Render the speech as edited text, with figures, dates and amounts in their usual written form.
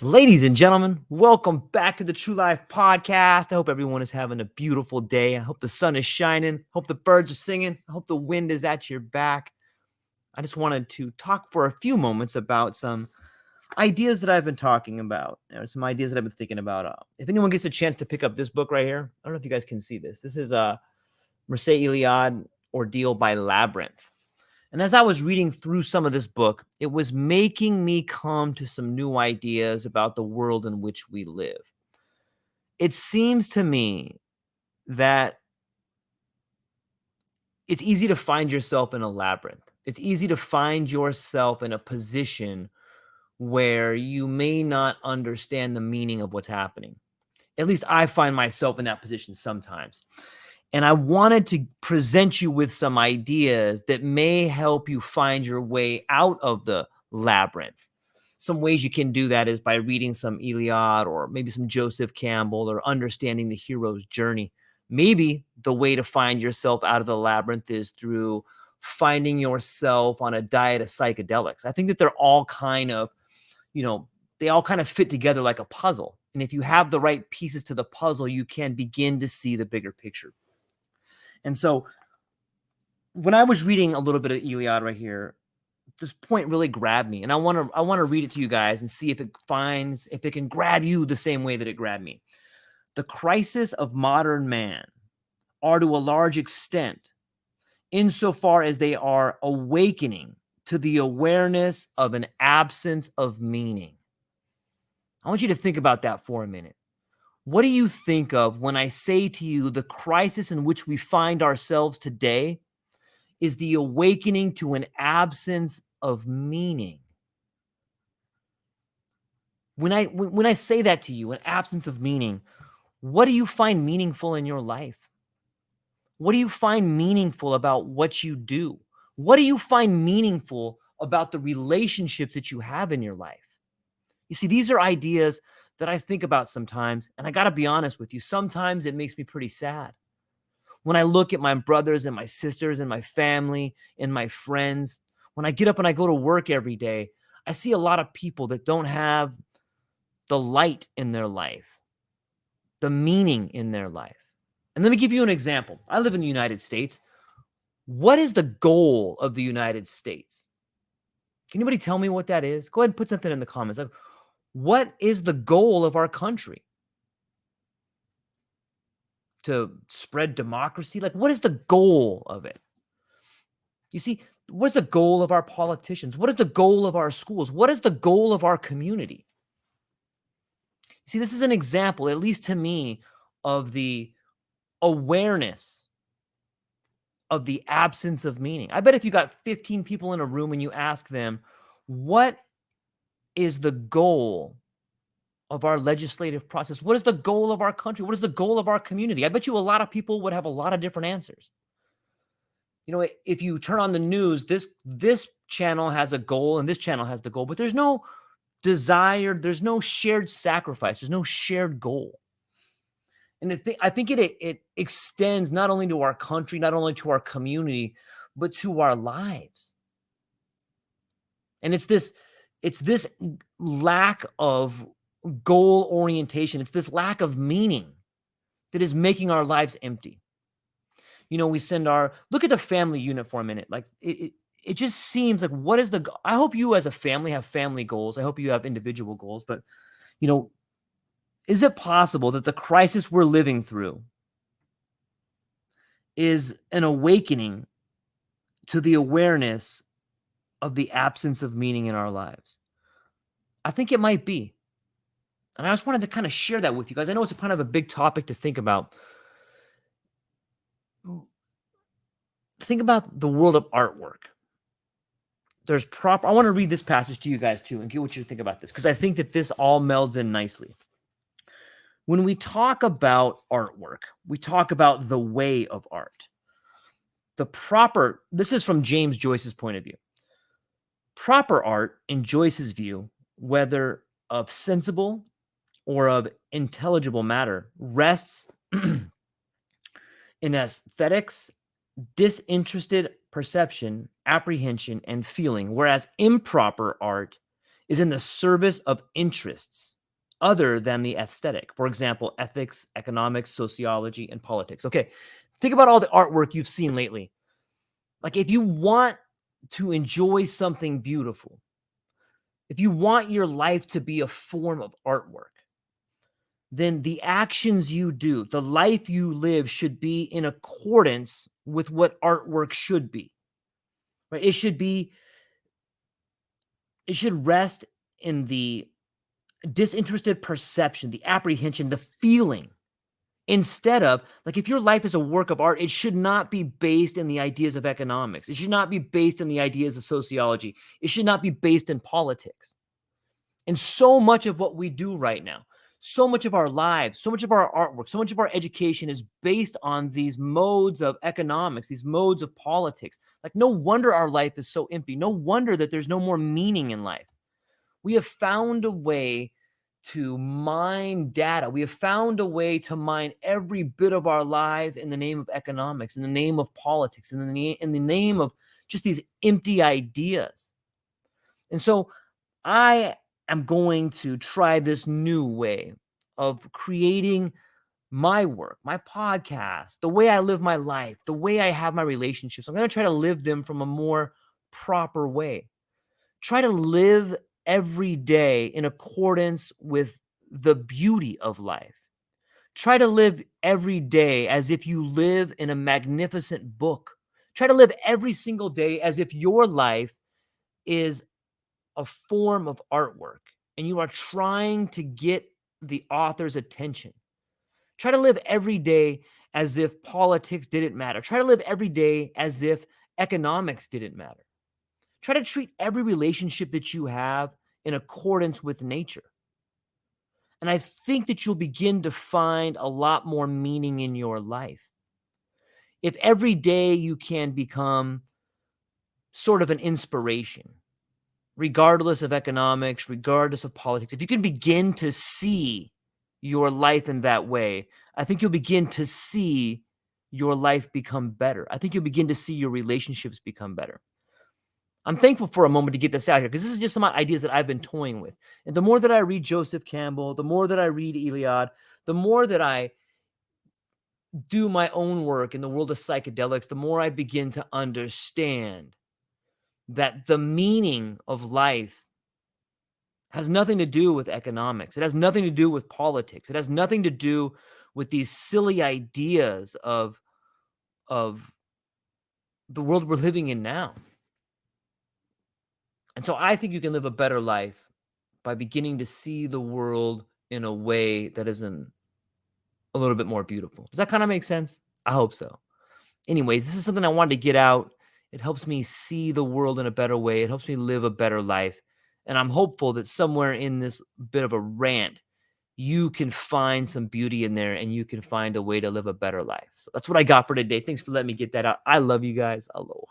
Ladies and gentlemen, welcome back to the True Life Podcast. I hope everyone is having a beautiful day. I hope the sun is shining. I hope the birds are singing. I hope the wind is at your back. I just wanted to talk for a few moments about some ideas that I've been talking about, some ideas that I've been thinking about. If anyone gets a chance to pick up this book right here, I don't know if you guys can see this. This is Mircea Eliade, Ordeal by Labyrinth. And as I was reading through some of this book, it was making me come to some new ideas about the world in which we live. It seems to me that it's easy to find yourself in a labyrinth. It's easy to find yourself in a position where you may not understand the meaning of what's happening. At least I find myself in that position sometimes. And I wanted to present you with some ideas that may help you find your way out of the labyrinth. Some ways you can do that is by reading some Eliade or maybe some Joseph Campbell or understanding the hero's journey. Maybe the way to find yourself out of the labyrinth is through finding yourself on a diet of psychedelics. I think that they're all kind of, they all kind of fit together like a puzzle. And if you have the right pieces to the puzzle, you can begin to see the bigger picture. And so when I was reading a little bit of Eliade right here, this point really grabbed me. And I want to read it to you guys and see if it can grab you the same way that it grabbed me. The crisis of modern man are to a large extent, insofar as they are awakening to the awareness of an absence of meaning. I want you to think about that for a minute. What do you think of when I say to you the crisis in which we find ourselves today is the awakening to an absence of meaning? When I say that to you, an absence of meaning, what do you find meaningful in your life? What do you find meaningful about what you do? What do you find meaningful about the relationships that you have in your life? You see, these are ideas that I think about sometimes, and I got to be honest with you, sometimes it makes me pretty sad. When I look at my brothers and my sisters and my family and my friends, when I get up and I go to work every day, I see a lot of people that don't have the light in their life, the meaning in their life. And let me give you an example. I live in the United States. What is the goal of the United States? Can anybody tell me what that is? Go ahead and put something in the comments. Like, what is the goal of our country? To spread democracy? Like, what is the goal of it? You see, what's the goal of our politicians? What is the goal of our schools? What is the goal of our community? You see, this is an example, at least to me, of the awareness of the absence of meaning. I bet if you got 15 people in a room and you ask them, what is the goal of our legislative process? What is the goal of our country? What is the goal of our community? I bet you a lot of people would have a lot of different answers. If you turn on the news, this channel has a goal and this channel has the goal, but there's no desire, there's no shared sacrifice, there's no shared goal. And I think it extends not only to our country, not only to our community, but to our lives. And it's this lack of goal orientation. It's this lack of meaning that is making our lives empty. We look at the family unit for a minute. Like it just seems like, what is I hope you as a family have family goals. I hope you have individual goals, but is it possible that the crisis we're living through is an awakening to the awareness of the absence of meaning in our lives? I think it might be. And I just wanted to kind of share that with you guys. I know it's kind of a big topic to think about. Think about the world of artwork. I want to read this passage to you guys too and get what you think about this, because I think that this all melds in nicely. When we talk about artwork, we talk about the way of art. This is from James Joyce's point of view. Proper art, in Joyce's view, whether of sensible or of intelligible matter, rests in aesthetics, disinterested perception, apprehension, and feeling, whereas improper art is in the service of interests other than the aesthetic. For example, ethics, economics, sociology, and politics. Okay, think about all the artwork you've seen lately. Like, if you want to enjoy something beautiful, if you want your life to be a form of artwork, then the actions you do, the life you live should be in accordance with what artwork should be. Right? It should rest in the disinterested perception, the apprehension, the feeling. Instead of, like, if your life is a work of art, it should not be based in the ideas of economics. It should not be based in the ideas of sociology. It should not be based in politics. And so much of what we do right now, so much of our lives, so much of our artwork, so much of our education is based on these modes of economics, these modes of politics. Like, no wonder our life is so empty. No wonder that there's no more meaning in life. We have found a way to mine data. We have found a way to mine every bit of our life in the name of economics, in the name of politics, in the name of just these empty ideas. And so I am going to try this new way of creating my work, my podcast, the way I live my life, the way I have my relationships. I'm going to try to live them from a more proper way. Try to live every day in accordance with the beauty of life. Try to live every day as if you live in a magnificent book. Try to live every single day as if your life is a form of artwork and you are trying to get the author's attention. Try to live every day as if politics didn't matter. Try to live every day as if economics didn't matter. Try to treat every relationship that you have in accordance with nature. And I think that you'll begin to find a lot more meaning in your life. If every day you can become sort of an inspiration, regardless of economics, regardless of politics, if you can begin to see your life in that way, I think you'll begin to see your life become better. I think you'll begin to see your relationships become better. I'm thankful for a moment to get this out here because this is just some ideas that I've been toying with. And the more that I read Joseph Campbell, the more that I read Eliade, the more that I do my own work in the world of psychedelics, the more I begin to understand that the meaning of life has nothing to do with economics. It has nothing to do with politics. It has nothing to do with these silly ideas of the world we're living in now. And so I think you can live a better life by beginning to see the world in a way that is a little bit more beautiful. Does that kind of make sense? I hope so. Anyways, this is something I wanted to get out. It helps me see the world in a better way. It helps me live a better life. And I'm hopeful that somewhere in this bit of a rant, you can find some beauty in there and you can find a way to live a better life. So that's what I got for today. Thanks for letting me get that out. I love you guys. Aloha.